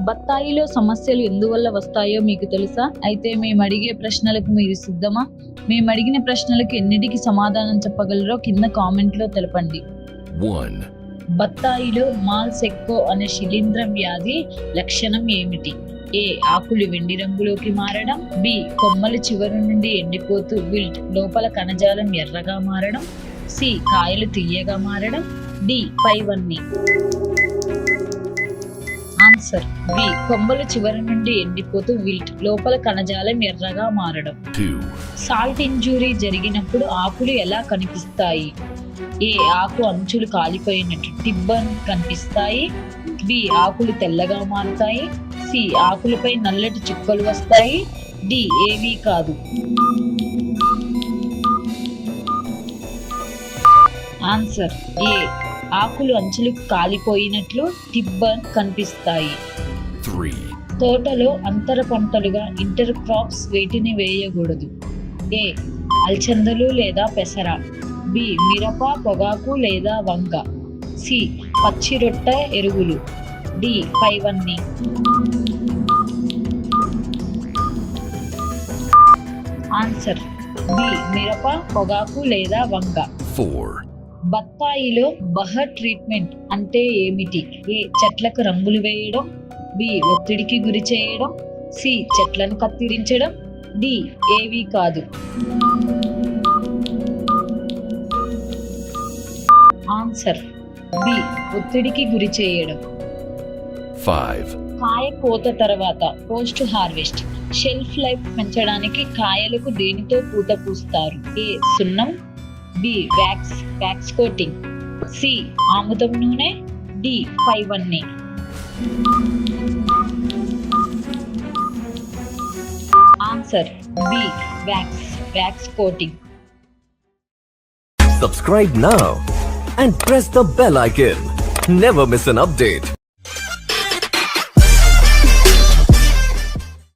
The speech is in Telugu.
బత్తాయిలో సమస్యలు ఎందువల్ల వస్తాయో మీకు తెలుసా? అయితే మేము అడిగే ప్రశ్నలకు మీరు సిద్ధమా? మేము అడిగిన ప్రశ్నలకు ఎన్నిటికి సమాధానం చెప్పగలరో కింద కామెంట్లో తెలపండి. 1. బత్తాయిలో మాల్సెక్కో అనే శిలీంధ్రం వ్యాధి లక్షణం ఏమిటి? ఏ. ఆకులు వెండి రంగులోకి మారడం. బి. కొమ్మల చివరి నుండి ఎండిపోతూ విల్ట్, లోపల కణజాలం ఎర్రగా మారడం. సి. కాయలు తీయగా మారడం. డి. పైవన్నీ. Answer B. కొమ్మల చివరి నుండి ఎండిపోతూ విల్ట్, లోపల కణజాలం ఎర్రగా మారడం. 2. సాల్ట్ ఇంజురీ జరిగినప్పుడు ఆకులు ఎలా కనిపిస్తాయి? ఏ. ఆకు అంచులు కాలిపోయినట్టు టిబ్బన్ కనిపిస్తాయి. బి. ఆకులు తెల్లగా మారుతాయి. సి. ఆకులపై నల్లటి చుక్కలు వస్తాయి. డి. ఏవీ కాదు. ఆన్సర్ ఏ. ఆకులు అంచులు కాలిపోయినట్లు టిబ్బన్ కనిపిస్తాయి. 3. తోటలో అంతర పంటలుగా ఇంటర్ క్రాప్స్ వేటిని వేయకూడదు? ఏ. అలచందలు లేదా పెసర. బి. మిరప, పొగాకు లేదా వంగ. సి. పచ్చి రొట్టె ఎరువులు. డి. పైవన్నీ. Answer B. మిరప, పొగాకు లేదా వంగ. 4. బత్తాయిలో బహర్ ట్రీట్మెంట్ అంటే ఏమిటి? ఏ. చెట్లకు రంగులు వేయడం. బి. ఒత్తిడికి గురి చేయడం. సి. చెట్లను కత్తిరించడం. డి. ఏవీ కాదు. Answer B. ఒత్తిడికి గురి చేయడం. 5. కాయ కోత తర్వాత పోస్ట్ హార్వెస్ట్ షెల్ఫ్ లైఫ్ పెంచడానికి కాయలకు దేనితో పూత పూస్తారు? ఏ. సున్నం. బి. Wax coating. సి. ఆముదం నూనె. డి. పైవన్నీ. Answer B. Wax coating. Subscribe now and press the bell icon. Never miss an update.